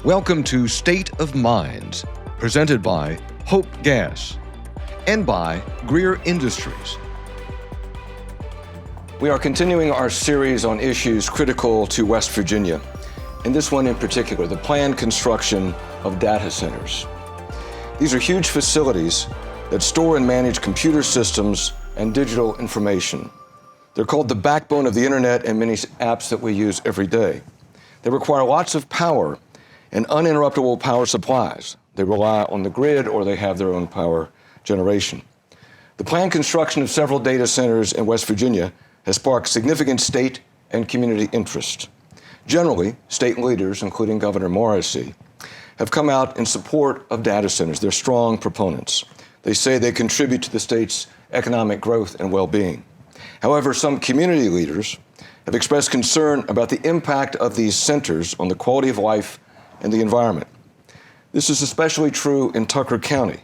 Welcome to State of Minds, presented by Hope Gas and by Greer Industries. We are continuing our series on issues critical to West Virginia, and this one in particular, the planned construction of data centers. These are huge facilities that store and manage computer systems and digital information. They're called the backbone of the internet and many apps that we use every day. They require lots of power and uninterruptible power supplies. They rely on the grid or they have their own power generation. The planned construction of several data centers in West Virginia has sparked significant state and community interest. Generally, state leaders, including Governor Morrissey, have come out in support of data centers. They're strong proponents. They say they contribute to the state's economic growth and well-being. However, some community leaders have expressed concern about the impact of these centers on the quality of life and the environment. This is especially true in Tucker County,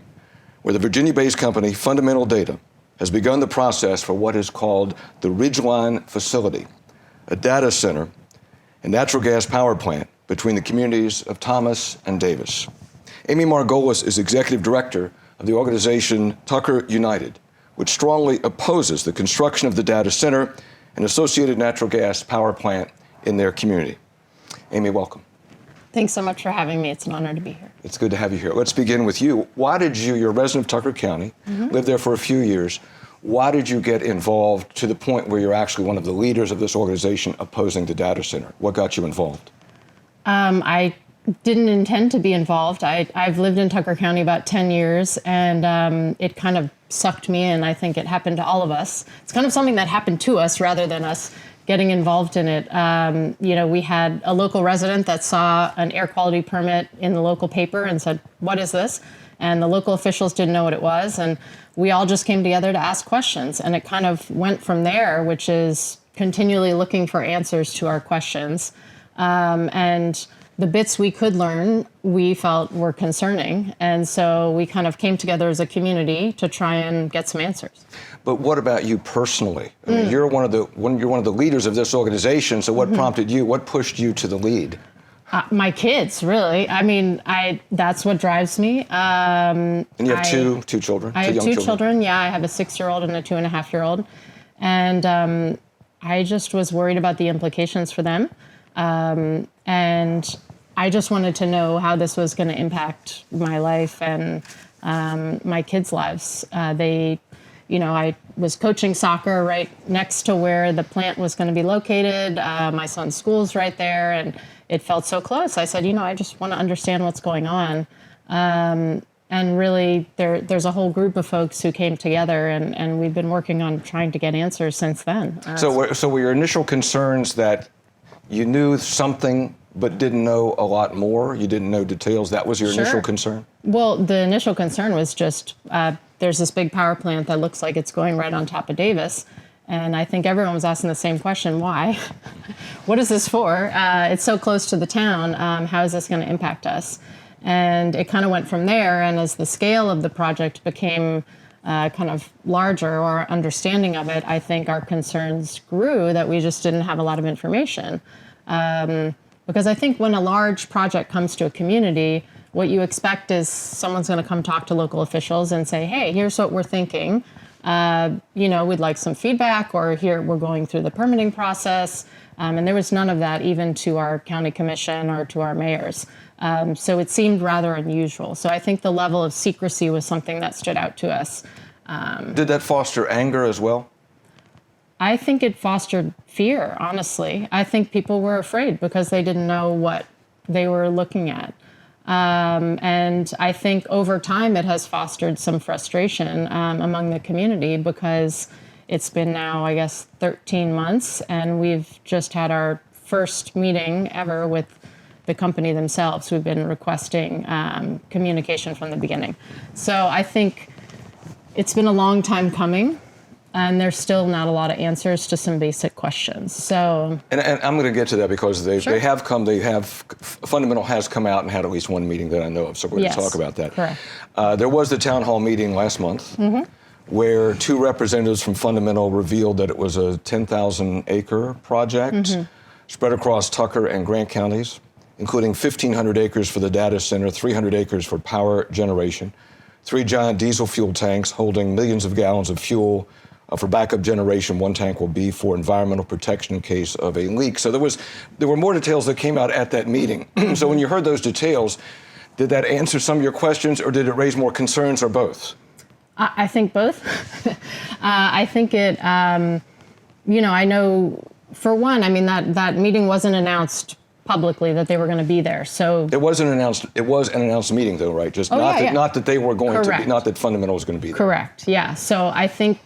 where the Virginia-based company Fundamental Data has begun the process for what is called the Ridgeline facility, a data center and natural gas power plant between the communities of Thomas and Davis. Amy Margolies is executive director of the organization Tucker United, which strongly opposes the construction of the data center and associated natural gas power plant in their community. Amy, welcome. Thanks so much for having me. It's an honor to be here. It's good to have you here. Let's begin with you. Why did you're a resident of Tucker County, lived there for a few years. Why did you get involved to the point where you're actually one of the leaders of this organization opposing the data center? What got you involved? I didn't intend to be involved. I've lived in Tucker County about 10 years, and it kind of sucked me in. I think it happened to all of us. It's kind of something that happened to us rather than us getting involved in it. We had a local resident that saw an air quality permit in the local paper and said, "What is this?" And the local officials didn't know what it was. And we all just came together to ask questions. And it kind of went from there, which is continually looking for answers to our questions. And the bits we could learn, we felt were concerning. And so we kind of came together as a community to try and get some answers. But what about you personally? I mean, you're one of the leaders of this organization. So what prompted you? What pushed you to the lead? My kids, really. I mean, that's what drives me. And you have two children? I have two children. Yeah, I have a 6-year-old and a 2.5-year-old. And I just was worried about the implications for them. And I just wanted to know how this was going to impact my life and my kids' lives. I was coaching soccer right next to where the plant was going to be located. My son's school's right there, and it felt so close. I said, I just want to understand what's going on. And really, there's a whole group of folks who came together, and we've been working on trying to get answers since then. So were your initial concerns that you knew something but didn't know a lot more? You didn't know details? That was your initial concern? Well, the initial concern was just there's this big power plant that looks like it's going right on top of Davis. And I think everyone was asking the same question, why? What is this for? It's so close to the town. How is this going to impact us? And it kind of went from there. And as the scale of the project became kind of larger, or our understanding of it, I think our concerns grew that we just didn't have a lot of information. Because I think when a large project comes to a community, what you expect is someone's going to come talk to local officials and say, hey, here's what we're thinking. We'd like some feedback, or here we're going through the permitting process. And there was none of that even to our county commission or to our mayors. So it seemed rather unusual. So I think the level of secrecy was something that stood out to us. Did that foster anger as well? I think it fostered fear, honestly. I think people were afraid because they didn't know what they were looking at. And I think over time it has fostered some frustration among the community because it's been now, I guess, 13 months, and we've just had our first meeting ever with the company themselves, who've been requesting communication from the beginning. So I think it's been a long time coming. And there's still not a lot of answers to some basic questions. So, and I'm going to get to that because they have Fundamental has come out and had at least one meeting that I know of. So we're going to talk about that. Correct. There was the town hall meeting last month where two representatives from Fundamental revealed that it was a 10,000 acre project spread across Tucker and Grant counties including 1,500 acres for the data center, 300 acres for power generation, 3 giant diesel fuel tanks holding millions of gallons of fuel for backup generation. 1 tank will be for environmental protection in case of a leak. So there were more details that came out at that meeting. So when you heard those details, did that answer some of your questions, or did it raise more concerns, or both? I think both. I think it, I know, for one, I mean, that meeting wasn't announced publicly that they were going to be there. So it wasn't announced. It was an announced meeting, though, right? Just not that they were going to be, not that Fundamental was going to be there. Correct. Yeah. So I think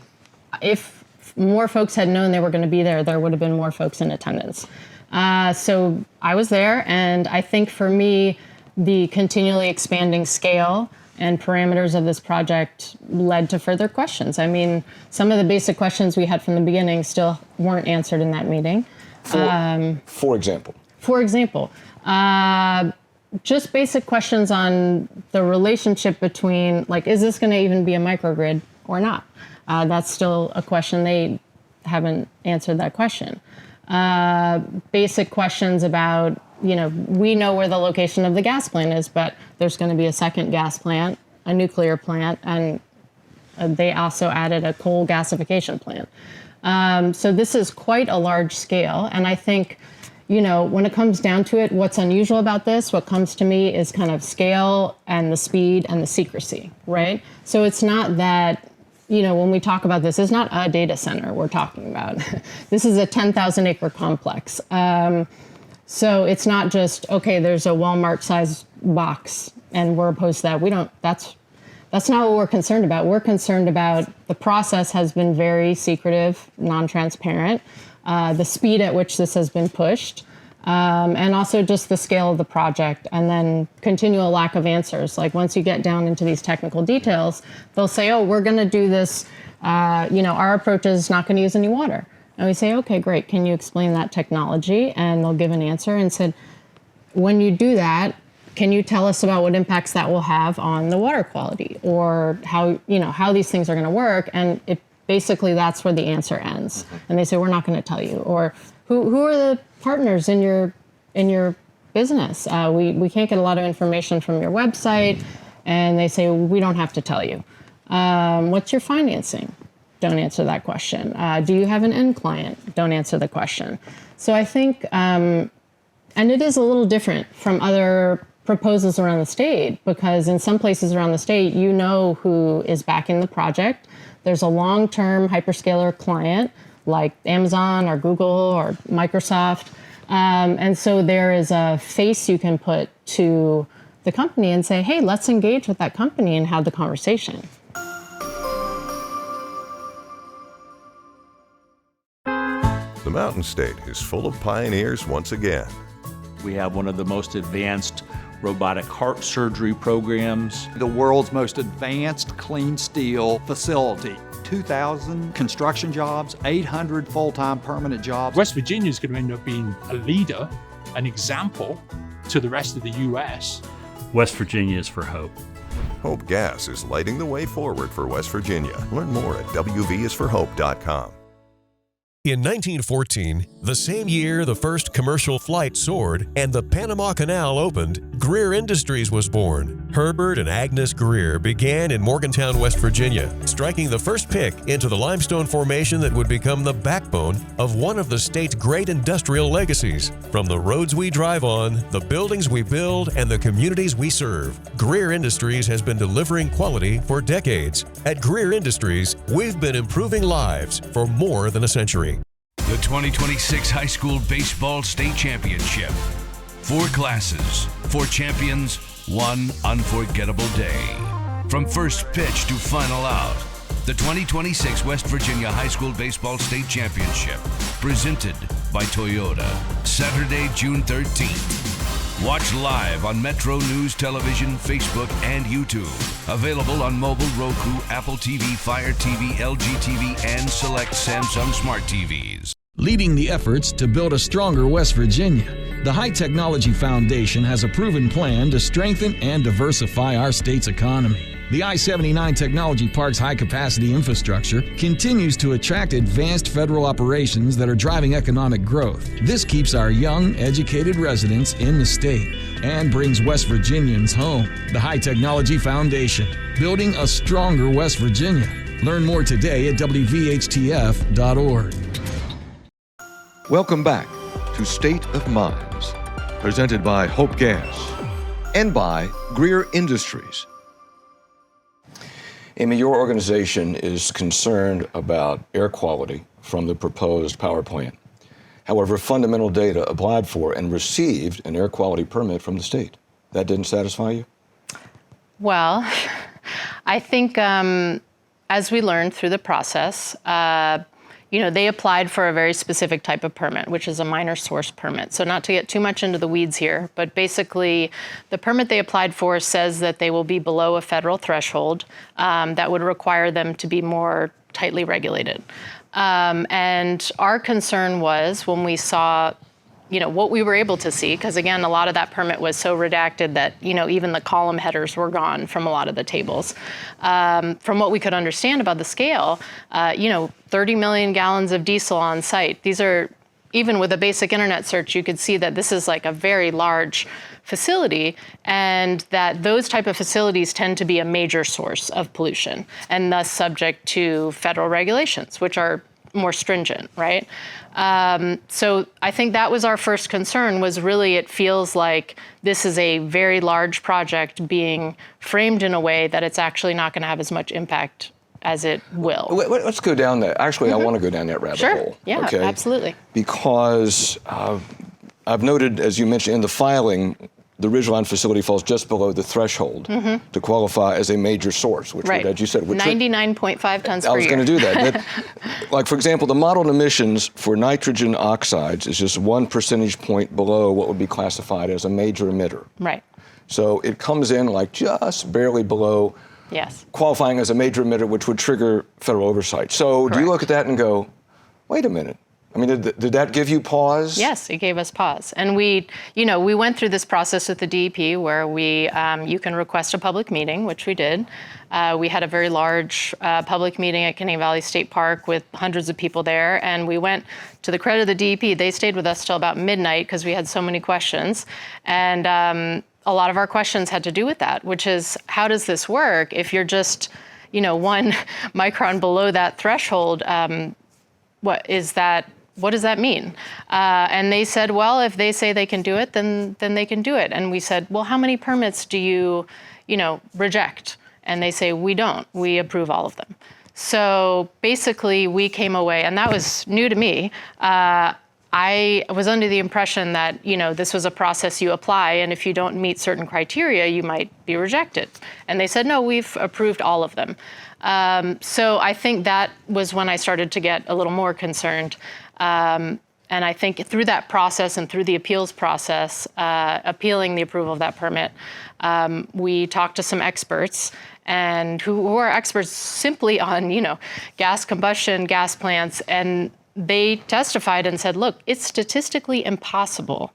if more folks had known they were going to be there, there would have been more folks in attendance. So I was there, and I think for me, the continually expanding scale and parameters of this project led to further questions. I mean, some of the basic questions we had from the beginning still weren't answered in that meeting. For example? For example, just basic questions on the relationship between, like, is this going to even be a microgrid or not? That's still a question. They haven't answered that question. Basic questions about, we know where the location of the gas plant is, but there's going to be a second gas plant, a nuclear plant, and they also added a coal gasification plant. So this is quite a large scale. And I think, when it comes down to it, what's unusual about this, what comes to me is kind of scale and the speed and the secrecy, right? So it's not that, when we talk about this, it's not a data center we're talking about. This is a 10,000 acre complex. So it's not just, okay, there's a Walmart-sized box and we're opposed to that. That's not what we're concerned about. We're concerned about the process has been very secretive, non-transparent, the speed at which this has been pushed, and also just the scale of the project, and then continual lack of answers. Like once you get down into these technical details, they'll say, oh, we're going to do this, our approach is not going to use any water. And we say, okay, great. Can you explain that technology? And they'll give an answer and said, when you do that, can you tell us about what impacts that will have on the water quality, or how these things are going to work? And it basically, that's where the answer ends. And they say, we're not going to tell you. Or who are the partners in your business? We can't get a lot of information from your website. And they say, we don't have to tell you. What's your financing? Don't answer that question. Do you have an end client? Don't answer the question. So I think, and it is a little different from other proposals around the state, because in some places around the state, who is backing the project. There's a long-term hyperscaler client like Amazon or Google or Microsoft. And so there is a face you can put to the company and say, hey, let's engage with that company and have the conversation. The Mountain State is full of pioneers once again. We have one of the most advanced robotic heart surgery programs. The world's most advanced clean steel facility. 2,000 construction jobs, 800 full-time permanent jobs. West Virginia is going to end up being a leader, an example to the rest of the U.S. West Virginia is for hope. Hope Gas is lighting the way forward for West Virginia. Learn more at wvisforhope.com. In 1914, the same year the first commercial flight soared and the Panama Canal opened, Greer Industries was born. Herbert and Agnes Greer began in Morgantown, West Virginia, striking the first pick into the limestone formation that would become the backbone of one of the state's great industrial legacies. From the roads we drive on, the buildings we build, and the communities we serve, Greer Industries has been delivering quality for decades. At Greer Industries, we've been improving lives for more than a century. The 2026 High School Baseball State Championship. 4 classes, 4 champions, 1 unforgettable day. From first pitch to final out, the 2026 West Virginia High School Baseball State Championship, presented by Toyota, Saturday, June 13th. Watch live on MetroNews Television, Facebook, and YouTube. Available on mobile, Roku, Apple TV, Fire TV, LG TV, and select Samsung Smart TVs. Leading the efforts to build a stronger West Virginia, the High Technology Foundation has a proven plan to strengthen and diversify our state's economy. The I-79 Technology Park's high-capacity infrastructure continues to attract advanced federal operations that are driving economic growth. This keeps our young, educated residents in the state and brings West Virginians home. The High Technology Foundation, building a stronger West Virginia. Learn more today at WVHTF.org. Welcome back to State of Minds, presented by Hope Gas and by Greer Industries. Amy, your organization is concerned about air quality from the proposed power plant. However, Fundamental Data applied for and received an air quality permit from the state. That didn't satisfy you? Well, I think as we learned through the process, they applied for a very specific type of permit, which is a minor source permit. So not to get too much into the weeds here, but basically the permit they applied for says that they will be below a federal threshold that would require them to be more tightly regulated. And our concern was when we saw what we were able to see, because again, a lot of that permit was so redacted that, even the column headers were gone from a lot of the tables. From what we could understand about the scale, 30 million gallons of diesel on site. These are, even with a basic internet search, you could see that this is like a very large facility, and that those type of facilities tend to be a major source of pollution and thus subject to federal regulations, which are more stringent, right? So I think that was our first concern, was really it feels like this is a very large project being framed in a way that it's actually not going to have as much impact as it will. Let's go down that. Actually, I want to go down that rabbit hole. Sure, yeah, okay? Absolutely. Because I've noted, as you mentioned in the filing, the Ridgeline facility falls just below the threshold to qualify as a major source, which, right. as you said, 99.5 tons per year. I was going to do that. Like, for example, the modeled emissions for nitrogen oxides is just 1 percentage point below what would be classified as a major emitter. Right. So it comes in like just barely below qualifying as a major emitter, which would trigger federal oversight. So do you look at that and go, wait a minute? I mean, did that give you pause? Yes, it gave us pause. And we went through this process with the DEP where you can request a public meeting, which we did. We had a very large public meeting at Canadian Valley State Park with hundreds of people there. And we went, to the credit of the DEP, they stayed with us till about midnight because we had so many questions. And a lot of our questions had to do with that, which is, how does this work if you're just, 1 micron below that threshold? What does that mean? And they said, well, if they say they can do it, then they can do it. And we said, well, how many permits do you reject? And they say, we don't. We approve all of them. So basically, we came away, and that was new to me. I was under the impression that, this was a process you apply, and if you don't meet certain criteria, you might be rejected. And they said, no, we've approved all of them. So I think that was when I started to get a little more concerned. And I think through that process and through the appeals process, appealing the approval of that permit, we talked to some experts and who are experts simply on, gas combustion, gas plants, and they testified and said, look, it's statistically impossible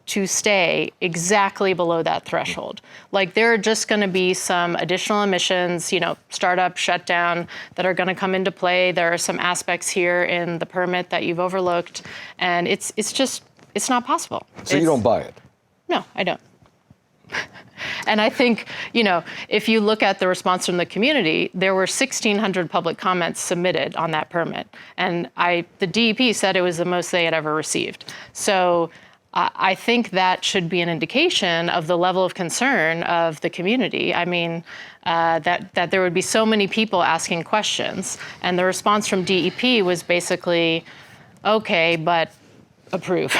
to stay exactly below that threshold. Like, there are just going to be some additional emissions, startup, shutdown, that are going to come into play. There are some aspects here in the permit that you've overlooked, and it's not possible. So you don't buy it? No, I don't. And I think, if you look at the response from the community, there were 1,600 public comments submitted on that permit. And the DEP said it was the most they had ever received. So I think that should be an indication of the level of concern of the community. I mean, that there would be so many people asking questions. And the response from DEP was basically, okay, but approve.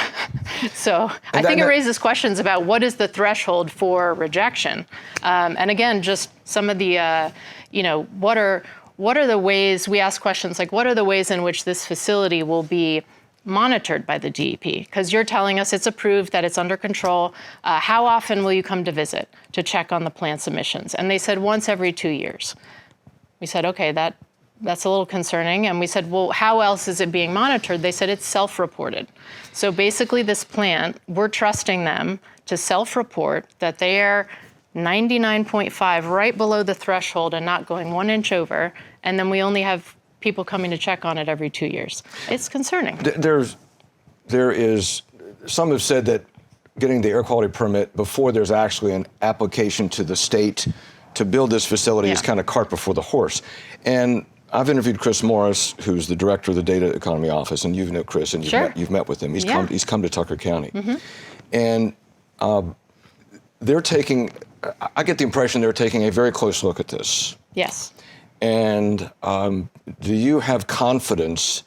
So I think it raises questions about what is the threshold for rejection. And again, just some of the, what are the ways, we ask questions like, what are the ways in which this facility will be monitored by the DEP? Because you're telling us it's approved, that it's under control. How often will you come to visit to check on the plant's emissions? And they said once every 2 years. We said, okay, that's a little concerning. And we said, well, how else is it being monitored? They said it's self-reported. So basically this plant, we're trusting them to self-report that they're 99.5, right below the threshold and not going 1 inch over, and then we only have people coming to check on it every 2 years. It's concerning. Some have said that getting the air quality permit before there's actually an application to the state to build this facility is kind of cart before the horse. And I've interviewed Chris Morris, who's the director of the Data Economy Office, and you've known Chris, and you've met with him. He's come to Tucker County. And they're taking, I get the impression they're taking a very close look at this. Yes. And do you have confidence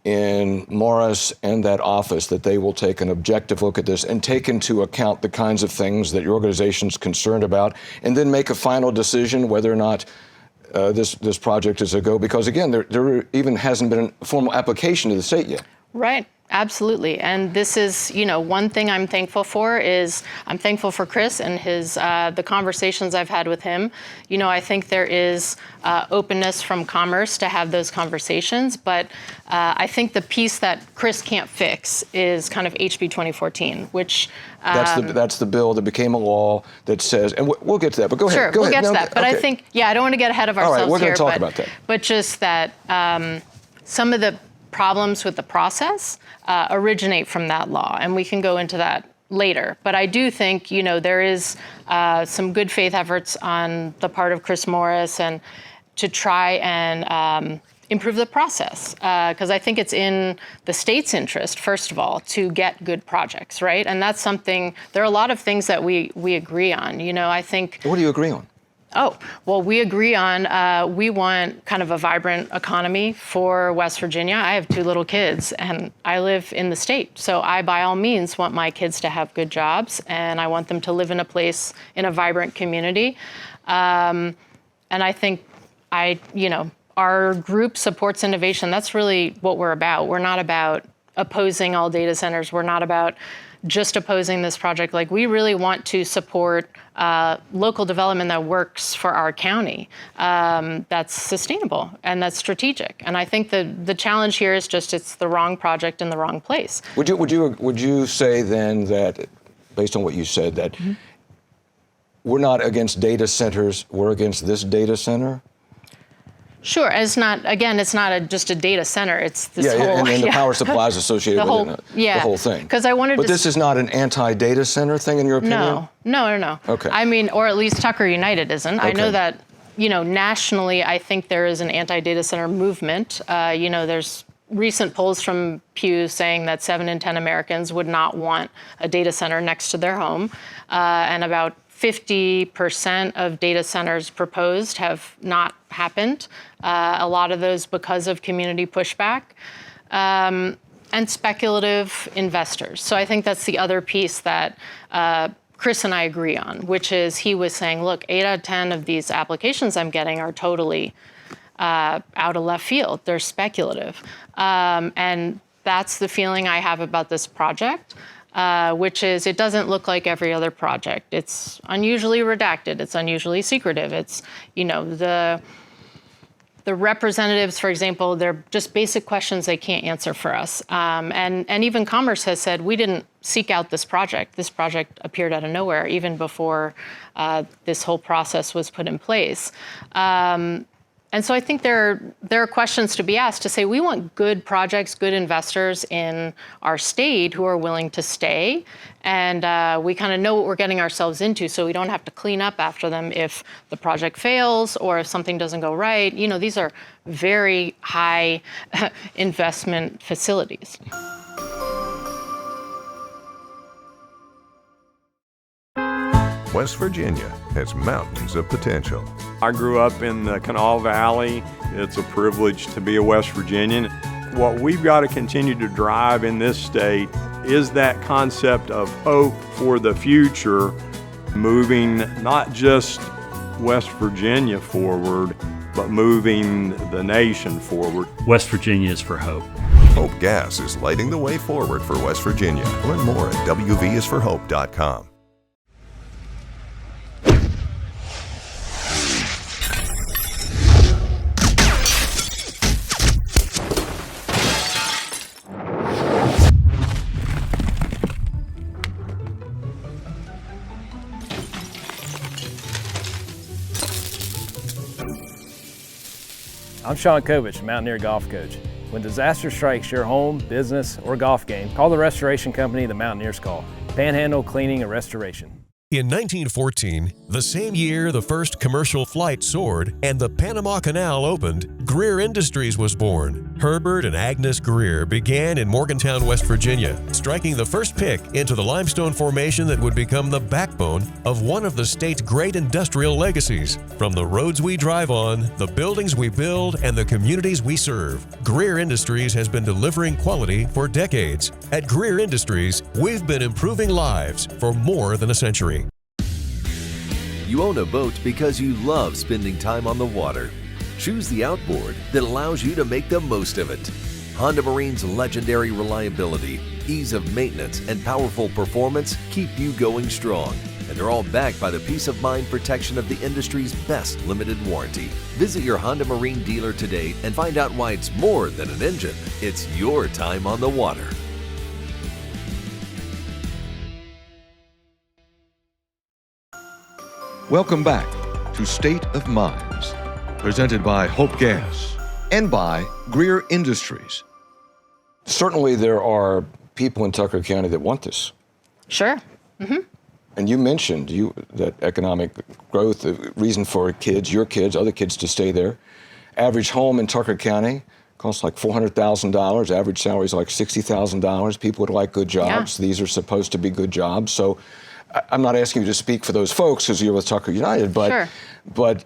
in Morris and that office that they will take an objective look at this and take into account the kinds of things that your organization's concerned about, and then make a final decision whether or not this project is a go? Because again, there even hasn't been a formal application to the state yet. Right. Absolutely. And this is, one thing I'm thankful for is I'm thankful for Chris and the conversations I've had with him. I think there is openness from Commerce to have those conversations, but I think the piece that Chris can't fix is kind of HB 2014, which... That's the bill that became a law that says, and we'll get to that, but go ahead. Sure, we'll get to that. But I think, I don't want to get ahead of ourselves here. All right, we're going to talk about that. But just that some of the problems with the process originate from that law, and we can go into that later. But I do think, there is some good faith efforts on the part of Chris Morris and to try and improve the process, because I think it's in the state's interest, first of all, to get good projects, right? And that's something, there are a lot of things that we agree on. I think... What do you agree on? Oh, well, we agree on, we want kind of a vibrant economy for West Virginia. I have 2 little kids and I live in the state. So I, by all means, want my kids to have good jobs, and I want them to live in a place, in a vibrant community. And I think our group supports innovation. That's really what we're about. We're not about opposing all data centers. We're not about just opposing this project. Like, we really want to support local development that works for our county, that's sustainable and that's strategic. And I think the challenge here is just it's the wrong project in the wrong place. Would you say then that, based on what you said, that we're not against data centers, we're against this data center? Sure. It's not just a data center. It's this whole... and the power supplies associated with it, the whole thing. Because I wanted But this is not an anti-data center thing, in your opinion? No. Okay. I mean, or at least Tucker United isn't. Okay. I know that, nationally, I think there is an anti-data center movement. There's recent polls from Pew saying that 7 in 10 Americans would not want a data center next to their home, and about 50% of data centers proposed have not happened. A lot of those because of community pushback and speculative investors. So I think that's the other piece that Chris and I agree on, which is he was saying, look, 8 out of 10 of these applications I'm getting are totally out of left field. They're speculative. And that's the feeling I have about this project. Which is, it doesn't look like every other project. It's unusually redacted. It's unusually secretive. It's, the representatives, for example, they're just basic questions they can't answer for us. And even Commerce has said, we didn't seek out this project. This project appeared out of nowhere, even before this whole process was put in place. And so I think there are questions to be asked to say, we want good projects, good investors in our state who are willing to stay. And we kind of know what we're getting ourselves into, so we don't have to clean up after them if the project fails or if something doesn't go right. These are very high investment facilities. West Virginia has mountains of potential. I grew up in the Kanawha Valley. It's a privilege to be a West Virginian. What we've got to continue to drive in this state is that concept of hope for the future, moving not just West Virginia forward, but moving the nation forward. West Virginia is for hope. Hope Gas is lighting the way forward for West Virginia. Learn more at wvisforhope.com. I'm Sean Kovich, Mountaineer Golf Coach. When disaster strikes your home, business, or golf game, call the restoration company the Mountaineers call. Panhandle Cleaning and Restoration. In 1914, the same year the first commercial flight soared and the Panama Canal opened, Greer Industries was born. Herbert and Agnes Greer began in Morgantown, West Virginia, striking the first pick into the limestone formation that would become the backbone of one of the state's great industrial legacies. From the roads we drive on, the buildings we build, and the communities we serve, Greer Industries has been delivering quality for decades. At Greer Industries, we've been improving lives for more than a century. You own a boat because you love spending time on the water. Choose the outboard that allows you to make the most of it. Honda Marine's legendary reliability, ease of maintenance, and powerful performance keep you going strong. And they're all backed by the peace of mind protection of the industry's best limited warranty. Visit your Honda Marine dealer today and find out why it's more than an engine. It's your time on the water. Welcome back to State of Minds, presented by Hope Gas and by Greer Industries. Certainly there are people in Tucker County that want this. Sure. Mm-hmm. And you mentioned that economic growth, the reason for kids, your kids, other kids to stay there. Average home in Tucker County costs like $400,000. Average salary is like $60,000. People would like good jobs. Yeah. These are supposed to be good jobs. So I'm not asking you to speak for those folks because you're with Tucker United, but sure. But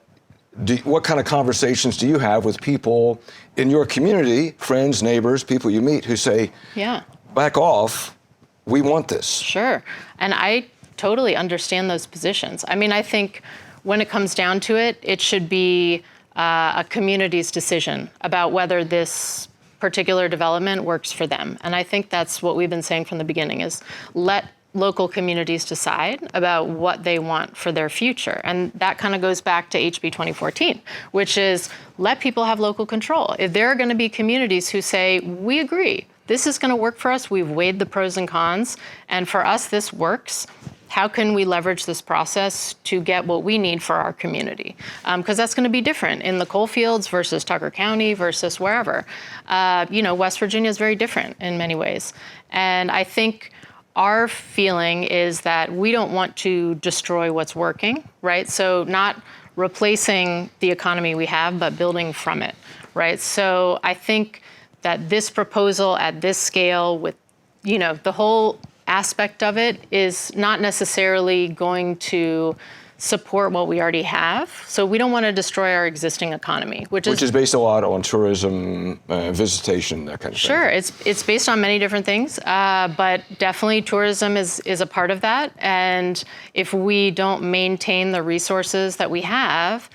what kind of conversations do you have with people in your community, friends, neighbors, people you meet who say, yeah, back off, we want this? Sure. And I totally understand those positions. I mean, I think when it comes down to it, it should be a community's decision about whether this particular development works for them. And I think that's what we've been saying from the beginning is let local communities decide about what they want for their future. And that kind of goes back to HB 2014, which is let people have local control. If there are going to be communities who say, we agree, this is going to work for us, we've weighed the pros and cons, and for us this works, how can we leverage this process to get what we need for our community? Because that's going to be different in the coal fields versus Tucker County versus wherever. West Virginia is very different in many ways. And I think our feeling is that we don't want to destroy what's working, right? So not replacing the economy we have, but building from it, right? So I think that this proposal at this scale with, the whole aspect of it is not necessarily going to support what we already have. So we don't want to destroy our existing economy, which is based a lot on tourism, visitation, that kind of thing. Sure, it's based on many different things, but definitely tourism is a part of that. And if we don't maintain the resources that we have,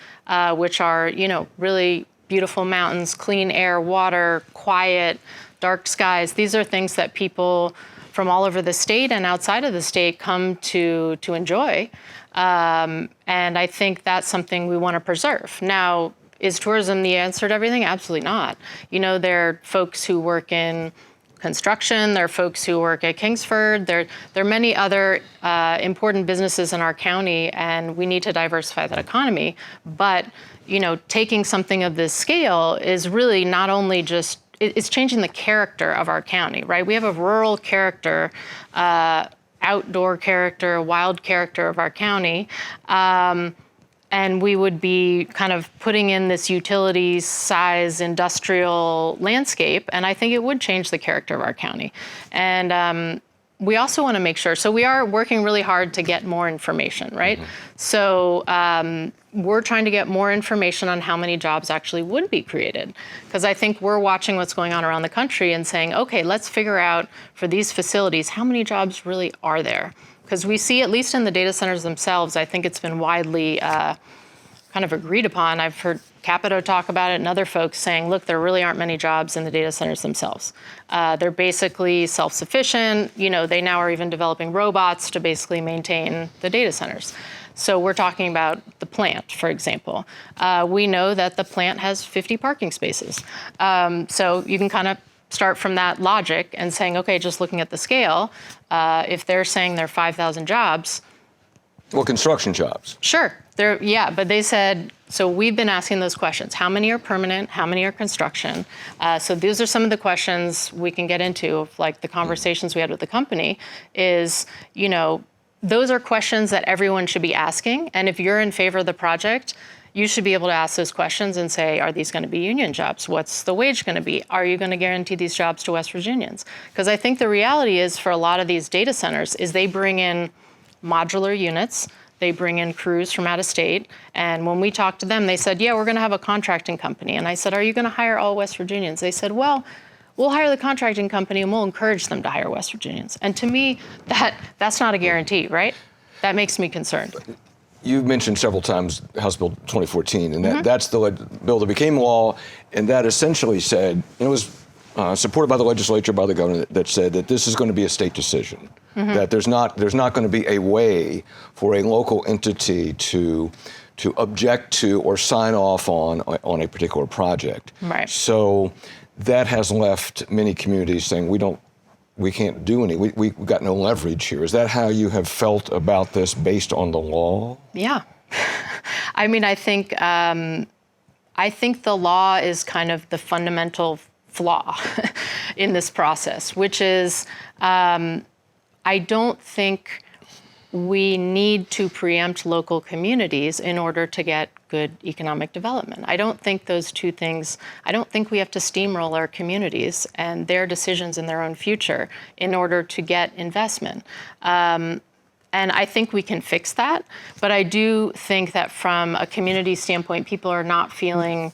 which are, really beautiful mountains, clean air, water, quiet, dark skies, these are things that people from all over the state and outside of the state come to enjoy. And I think that's something we want to preserve. Now, is tourism the answer to everything? Absolutely not. There are folks who work in construction, there are folks who work at Kingsford, there are many other important businesses in our county, and we need to diversify that economy. But, taking something of this scale is really not only just, it's changing the character of our county, right? We have a rural character, outdoor character, wild character of our county. And we would be kind of putting in this utility size industrial landscape. And I think it would change the character of our county. And we also want to make sure, so we are working really hard to get more information, right? Mm-hmm. So we're trying to get more information on how many jobs actually would be created. Because I think we're watching what's going on around the country and saying, okay, let's figure out for these facilities, how many jobs really are there? Because we see, at least in the data centers themselves, I think it's been widely kind of agreed upon. I've heard Capito talk about it and other folks saying, look, there really aren't many jobs in the data centers themselves. They're basically self-sufficient. They now are even developing robots to basically maintain the data centers. So we're talking about the plant, for example. We know that the plant has 50 parking spaces. So you can kind of start from that logic and saying, okay, just looking at the scale, if they're saying there are 5,000 jobs. Well, construction jobs. Sure. But they said, so we've been asking those questions. How many are permanent? How many are construction? So these are some of the questions we can get into, of like the conversations we had with the company is, those are questions that everyone should be asking. And if you're in favor of the project, you should be able to ask those questions and say, are these going to be union jobs? What's the wage going to be? Are you going to guarantee these jobs to West Virginians? Because I think the reality is for a lot of these data centers is they bring in modular units. They bring in crews from out of state. And when we talked to them, they said, yeah, we're going to have a contracting company. And I said, are you going to hire all West Virginians? They said, well, we'll hire the contracting company and we'll encourage them to hire West Virginians. And to me, that's not a guarantee, right? That makes me concerned. You've mentioned several times House Bill 2014, and that's the bill that became law, and that essentially said, it was supported by the legislature, by the governor, that said that this is going to be a state decision, that there's not going to be a way for a local entity to object to or sign off on a particular project. Right. So that has left many communities saying we can't do any. We've got no leverage here. Is that how you have felt about this based on the law? Yeah. I mean, I think the law is kind of the fundamental flaw in this process, which is I don't think we need to preempt local communities in order to get good economic development. I don't think those two things, I don't think we have to steamroll our communities and their decisions in their own future in order to get investment. And I think we can fix that, but I do think that from a community standpoint, people are not feeling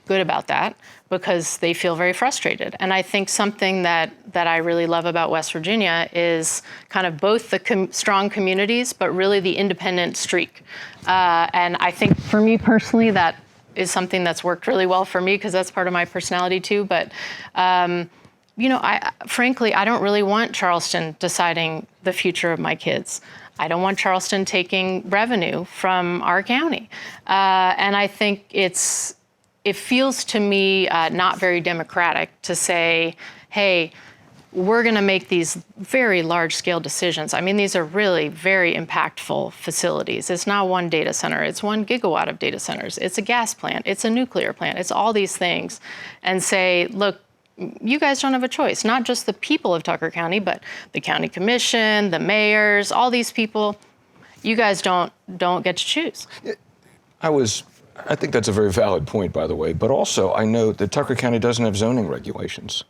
good about that because they feel very frustrated. And I think something that I really love about West Virginia is kind of both the strong communities, but really the independent streak. And I think for me personally, that is something that's worked really well for me because that's part of my personality too. But frankly, I don't really want Charleston deciding the future of my kids. I don't want Charleston taking revenue from our county. And I think it feels to me not very democratic to say, hey, we're going to make these very large-scale decisions. I mean, these are really very impactful facilities. It's not one data center. It's 1 gigawatt of data centers. It's a gas plant. It's a nuclear plant. It's all these things. And say, look, you guys don't have a choice. Not just the people of Tucker County, but the county commission, the mayors, all these people. You guys don't get to choose. I think that's a very valid point, by the way. But also, I know that Tucker County doesn't have zoning regulations,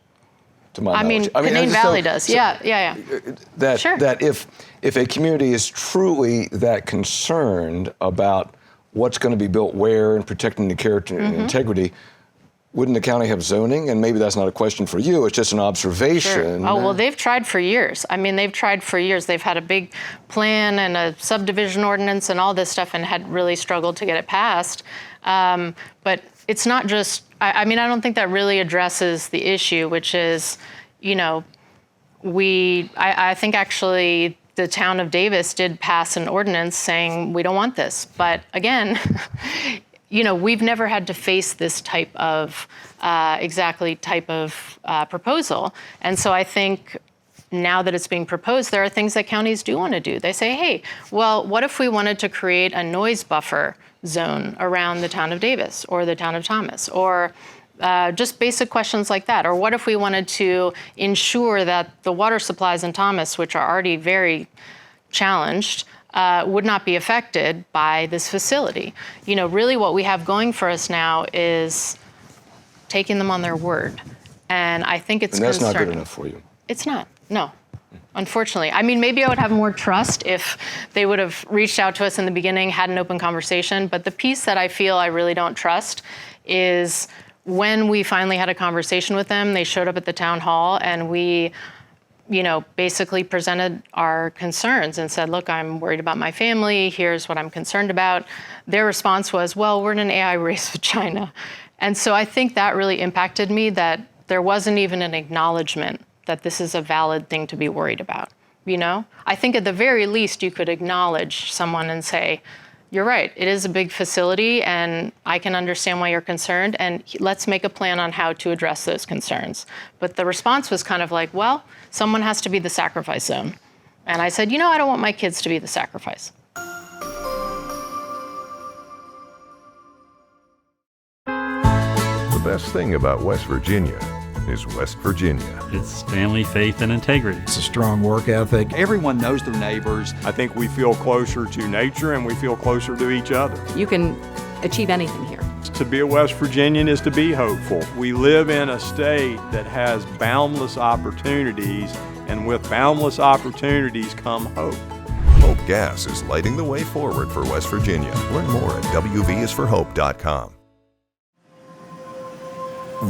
to my knowledge. Canaan Valley does. Yeah. That if a community is truly that concerned about what's going to be built where and protecting the character and integrity, wouldn't the county have zoning? And maybe that's not a question for you. It's just an observation. Sure. Oh, well, they've tried for years. I mean, they've tried for years. They've had a big plan and a subdivision ordinance and all this stuff and had really struggled to get it passed. But it's not just, I don't think that really addresses the issue, which is, I think actually the town of Davis did pass an ordinance saying we don't want this. But again, we've never had to face this type of proposal. And so I think now that it's being proposed, there are things that counties do want to do. They say, hey, well, what if we wanted to create a noise buffer zone around the town of Davis or the town of Thomas, or just basic questions like that? Or what if we wanted to ensure that the water supplies in Thomas, which are already very challenged, would not be affected by this facility? Really what we have going for us now is taking them on their word. And I think it's concerning. And that's not good enough for you. It's not, no. Unfortunately. I mean, maybe I would have more trust if they would have reached out to us in the beginning, had an open conversation. But the piece that I feel I really don't trust is when we finally had a conversation with them, they showed up at the town hall and we basically presented our concerns and said, look, I'm worried about my family. Here's what I'm concerned about. Their response was, well, we're in an AI race with China. And so I think that really impacted me, that there wasn't even an acknowledgement that this is a valid thing to be worried about. I think at the very least you could acknowledge someone and say, you're right, it is a big facility and I can understand why you're concerned, and let's make a plan on how to address those concerns. But the response was kind of like, well, someone has to be the sacrifice zone. And I said, I don't want my kids to be the sacrifice. best thing about West Virginia is West Virginia. It's family, faith, and integrity. It's a strong work ethic. Everyone knows their neighbors. I think we feel closer to nature and we feel closer to each other. You can achieve anything here. To be a West Virginian is to be hopeful. We live in a state that has boundless opportunities, and with boundless opportunities come hope. Hope Gas is lighting the way forward for West Virginia. Learn more at wvisforhope.com.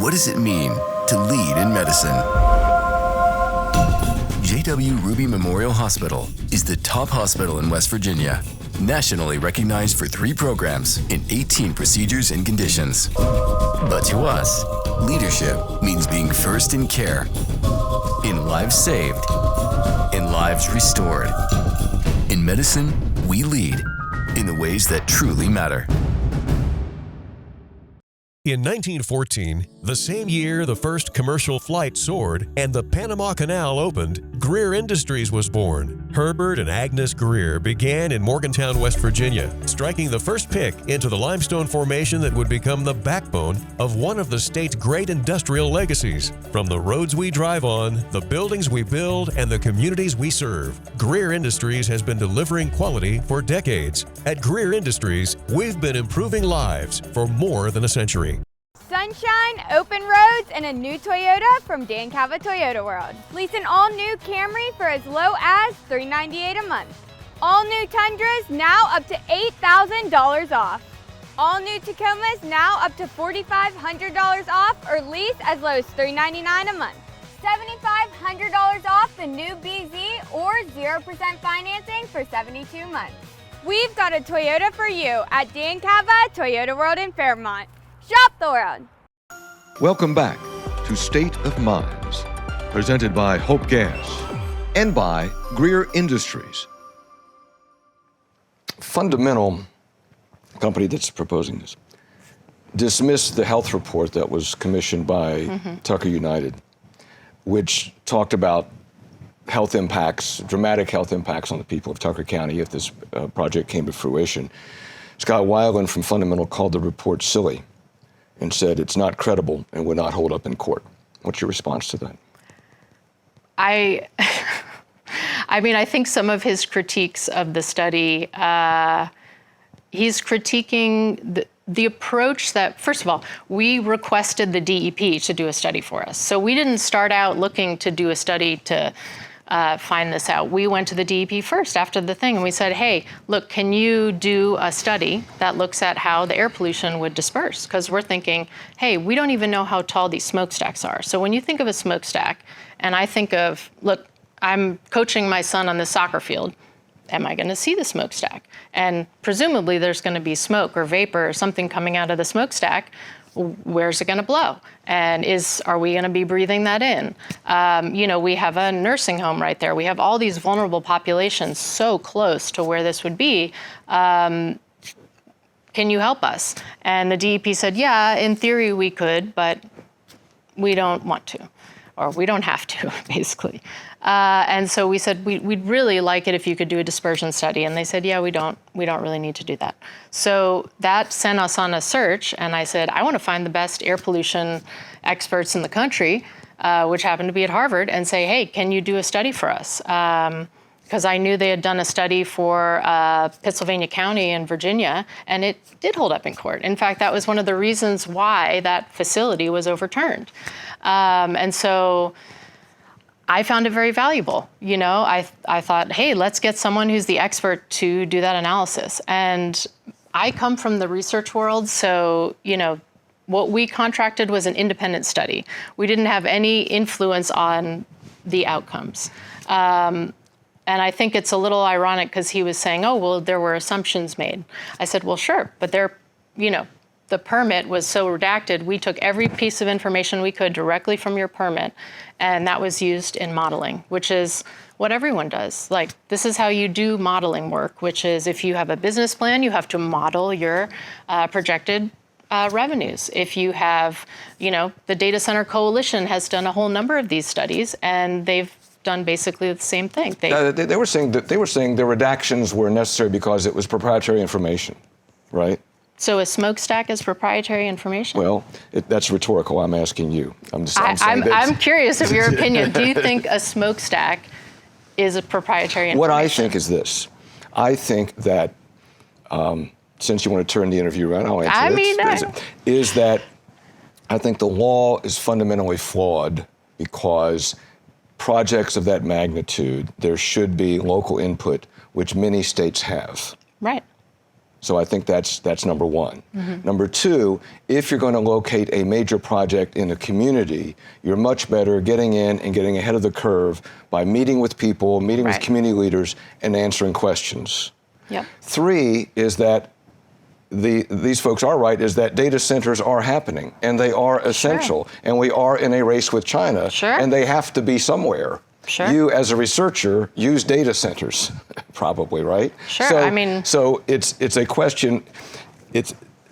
What does it mean to lead in medicine? J.W. Ruby Memorial Hospital is the top hospital in West Virginia, nationally recognized for 3 programs in 18 procedures and conditions. But to us, leadership means being first in care, in lives saved, in lives restored. In medicine, we lead in the ways that truly matter. In 1914, the same year the first commercial flight soared and the Panama Canal opened, Greer Industries was born. Herbert and Agnes Greer began in Morgantown, West Virginia, striking the first pick into the limestone formation that would become the backbone of one of the state's great industrial legacies. From the roads we drive on, the buildings we build, and the communities we serve, Greer Industries has been delivering quality for decades. At Greer Industries, we've been improving lives for more than a century. Sunshine, open roads, and a new Toyota from Dan Calva Toyota World. Lease an all-new Camry for as low as $398 a month. All new Tundras now up to $8,000 off. All new Tacomas now up to $4,500 off or lease as low as $399 a month. $7,500 off the new BZ or 0% financing for 72 months. We've got a Toyota for you at Dan Calva Toyota World in Fairmont. Shop the world. Welcome back to State of Minds, presented by Hope Gas and by Greer Industries. Fundamental, company that's proposing this, dismissed the health report that was commissioned by Tucker United, which talked about health impacts, dramatic health impacts on the people of Tucker County if this project came to fruition. Scott Weiland from Fundamental called the report silly and said it's not credible and would not hold up in court. What's your response to that? I mean, I think some of his critiques of the study, he's critiquing the approach that, first of all, we requested the DEP to do a study for us. So we didn't start out looking to do a study to find this out. We went to the DEP first after the thing and we said, hey, look, can you do a study that looks at how the air pollution would disperse? Because we're thinking, hey, we don't even know how tall these smokestacks are. So when you think of a smokestack, and I think of, look, I'm coaching my son on the soccer field, am I going to see the smokestack? And presumably there's going to be smoke or vapor or something coming out of the smokestack. Where's it going to blow? And are we going to be breathing that in? We have a nursing home right there. We have all these vulnerable populations so close to where this would be. Can you help us? And the DEP said, yeah, in theory we could, but we don't want to, or we don't have to, basically. And so we said, we'd really like it if you could do a dispersion study. And they said, yeah, we don't really need to do that. So that sent us on a search. And I said, I want to find the best air pollution experts in the country, which happened to be at Harvard, and say, hey, can you do a study for us? Because I knew they had done a study for Pittsylvania County in Virginia, and it did hold up in court. In fact, that was one of the reasons why that facility was overturned. And so I found it very valuable. I thought, hey, let's get someone who's the expert to do that analysis. And I come from the research world, so, what we contracted was an independent study. We didn't have any influence on the outcomes. And I think it's a little ironic because he was saying, oh, well, there were assumptions made. I said, well, sure, but the permit was so redacted, we took every piece of information we could directly from your permit, and that was used in modeling, which is what everyone does. Like, this is how you do modeling work, which is if you have a business plan, you have to model your projected revenues. If you have, the Data Center Coalition has done a whole number of these studies, and they've done basically the same thing. They were saying the redactions were necessary because it was proprietary information, right? So a smokestack is proprietary information? Well, that's rhetorical. I'm asking you. I'm saying I'm curious of your opinion. Do you think a smokestack is a proprietary information? What I think is this. I think that, since you want to turn the interview around, I'll answer is that I think the law is fundamentally flawed because projects of that magnitude, there should be local input, which many states have. Right. So I think that's number one. Mm-hmm. Number two, if you're going to locate a major project in a community, you're much better getting in and getting ahead of the curve by meeting with people, meeting with community leaders, and answering questions. Yep. Three is that these folks are right, is that data centers are happening, and they are essential, and we are in a race with China, and they have to be somewhere. Sure. You, as a researcher, use data centers, probably, right? Sure. So it's a question.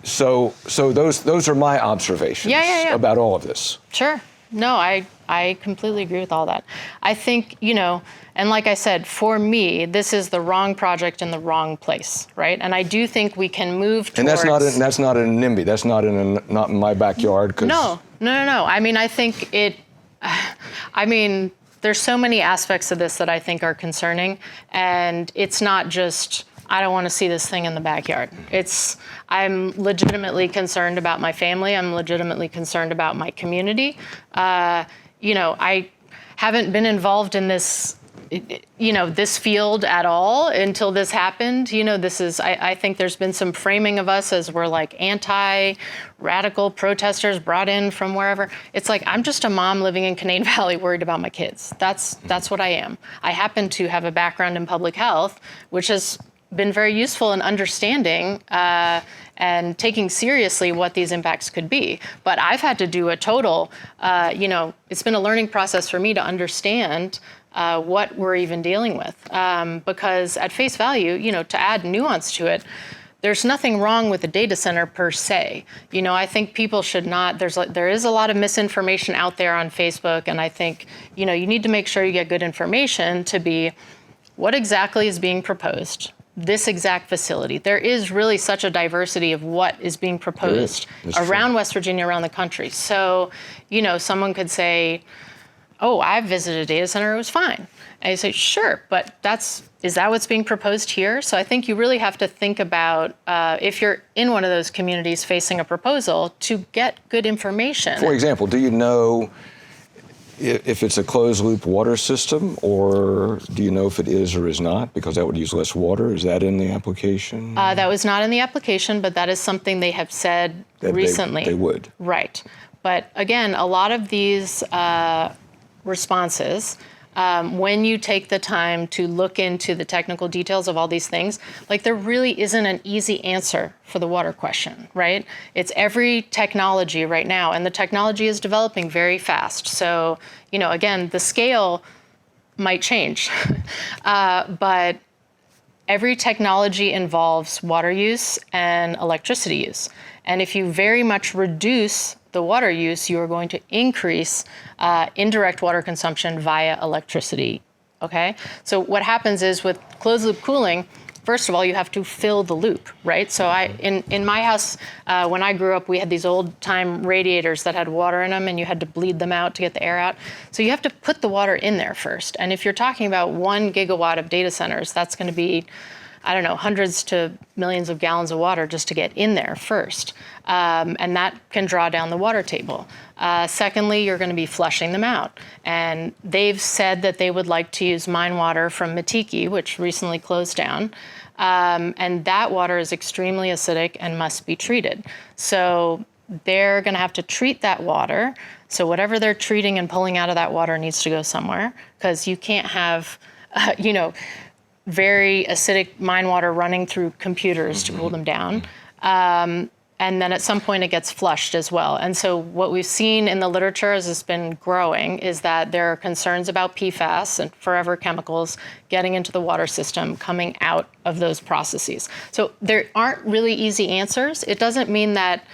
So those are my observations about all of this. Sure. No, I completely agree with all that. I think, and like I said, for me, this is the wrong project in the wrong place, right? And I do think we can move towards... And that's not in NIMBY. That's not in my backyard. No. I mean, I think there's so many aspects of this that I think are concerning, and it's not just, I don't want to see this thing in the backyard. I'm legitimately concerned about my family. I'm legitimately concerned about my community. I haven't been involved in this, this field at all until this happened. I think there's been some framing of us as we're like anti-radical protesters brought in from wherever. It's like, I'm just a mom living in Canaan Valley worried about my kids. That's what I am. I happen to have a background in public health, which has been very useful in understanding and taking seriously what these impacts could be. But I've had to do a total, it's been a learning process for me to understand what we're even dealing with. Because at face value, to add nuance to it, there's nothing wrong with the data center per se. I think people should not, there is a lot of misinformation out there on Facebook, and I think, you need to make sure you get good information to be what exactly is being proposed. This exact facility. There is really such a diversity of what is being proposed around West Virginia, around the country. So, someone could say, oh, I visited a data center, it was fine. And you say, sure, but is that what's being proposed here? So I think you really have to think about if you're in one of those communities facing a proposal to get good information. For example, do you know if it's a closed-loop water system, or do you know if it is or is not? Because that would use less water. Is that in the application? That was not in the application, but that is something they have said recently. They would. Right. But again, a lot of these responses, when you take the time to look into the technical details of all these things, there really isn't an easy answer for the water question, right? It's every technology right now, and the technology is developing very fast. So, again, the scale might change, but every technology involves water use and electricity use. And if you very much reduce the water use, you are going to increase indirect water consumption via electricity, okay? So what happens is with closed loop cooling, first of all, you have to fill the loop, right? So in my house, when I grew up, we had these old time radiators that had water in them, and you had to bleed them out to get the air out. So you have to put the water in there first. And if you're talking about 1 gigawatt of data centers, that's gonna be, hundreds to millions of gallons of water just to get in there first. And that can draw down the water table. Secondly, you're going to be flushing them out. And they've said that they would like to use mine water from Matiki, which recently closed down. And that water is extremely acidic and must be treated. So they're going to have to treat that water. So whatever they're treating and pulling out of that water needs to go somewhere, because you can't have, very acidic mine water running through computers to cool them down. And then at some point it gets flushed as well. And so what we've seen in the literature as it's been growing is that there are concerns about PFAS and forever chemicals getting into the water system, coming out of those processes. So there aren't really easy answers. It doesn't mean that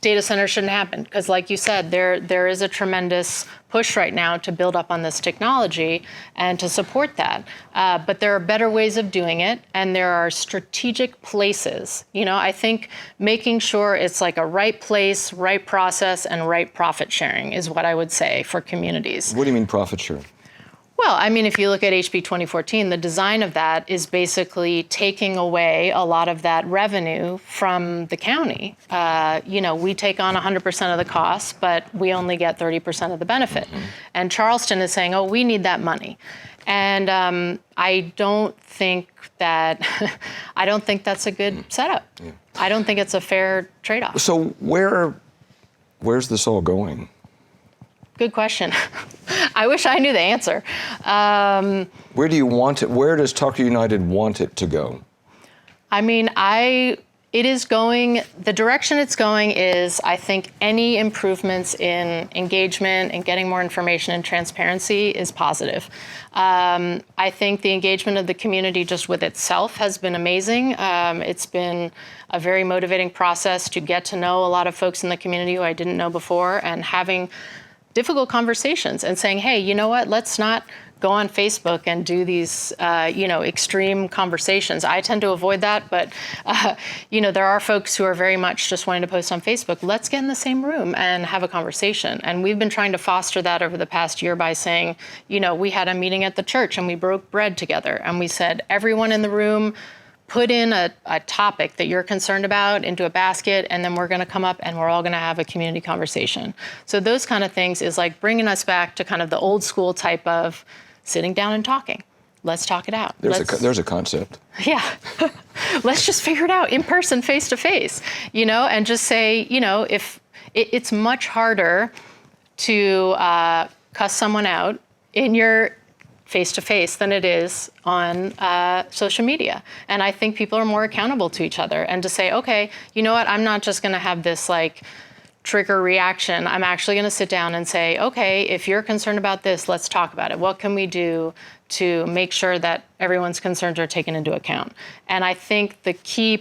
data centers shouldn't happen, because like you said, there is a tremendous push right now to build up on this technology and to support that. But there are better ways of doing it, and there are strategic places. I think making sure it's like a right place, right process, and right profit sharing is what I would say for communities. What do you mean profit sharing? Well, I mean, if you look at HB 2014, the design of that is basically taking away a lot of that revenue from the county. We take on 100% of the costs, but we only get 30% of the benefit. Mm-hmm. And Charleston is saying, oh, we need that money. And I don't think that's a good setup. Yeah. I don't think it's a fair trade-off. So where's this all going? Good question. I wish I knew the answer. Where do you want it? Where does Tucker United want it to go? I mean, it is going, the direction it's going is, I think, any improvements in engagement and getting more information and transparency is positive. I think the engagement of the community just with itself has been amazing. It's been a very motivating process to get to know a lot of folks in the community who I didn't know before, and having difficult conversations and saying, hey, you know what, let's not go on Facebook and do these, extreme conversations. I tend to avoid that, but, there are folks who are very much just wanting to post on Facebook. Let's get in the same room and have a conversation. And we've been trying to foster that over the past year by saying, we had a meeting at the church and we broke bread together. And we said, everyone in the room, put in a topic that you're concerned about into a basket, and then we're going to come up and we're all going to have a community conversation. So those kind of things is like bringing us back to kind of the old school type of sitting down and talking. Let's talk it out. There's a concept. Yeah. Let's just figure it out in person, face to face, and just say, if it's much harder to cuss someone out in your face-to-face than it is on social media. And I think people are more accountable to each other, and to say, okay, you know what, I'm not just gonna have this trigger reaction. I'm actually gonna sit down and say, okay, if you're concerned about this, let's talk about it. What can we do to make sure that everyone's concerns are taken into account? And I think the key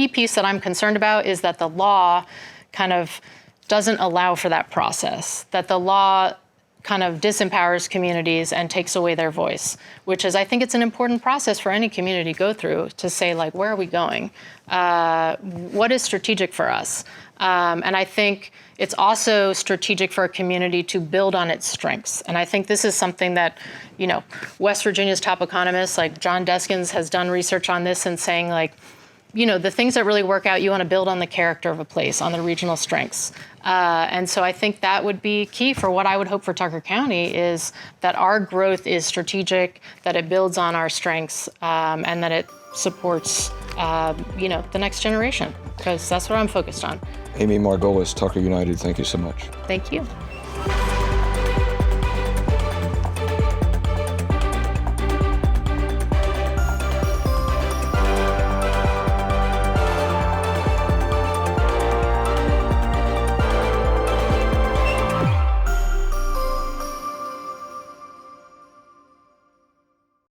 piece that I'm concerned about is that the law kind of doesn't allow for that process, that the law kind of disempowers communities and takes away their voice, which is, I think it's an important process for any community to go through to say, where are we going? What is strategic for us? And I think it's also strategic for a community to build on its strengths. And I think this is something that, West Virginia's top economists, like John Deskins, has done research on this and saying, the things that really work out, you want to build on the character of a place, on the regional strengths. And so I think that would be key for what I would hope for Tucker County, is that our growth is strategic, that it builds on our strengths, and that it supports, the next generation, because that's what I'm focused on. Amy Margolies, Tucker United, thank you so much. Thank you.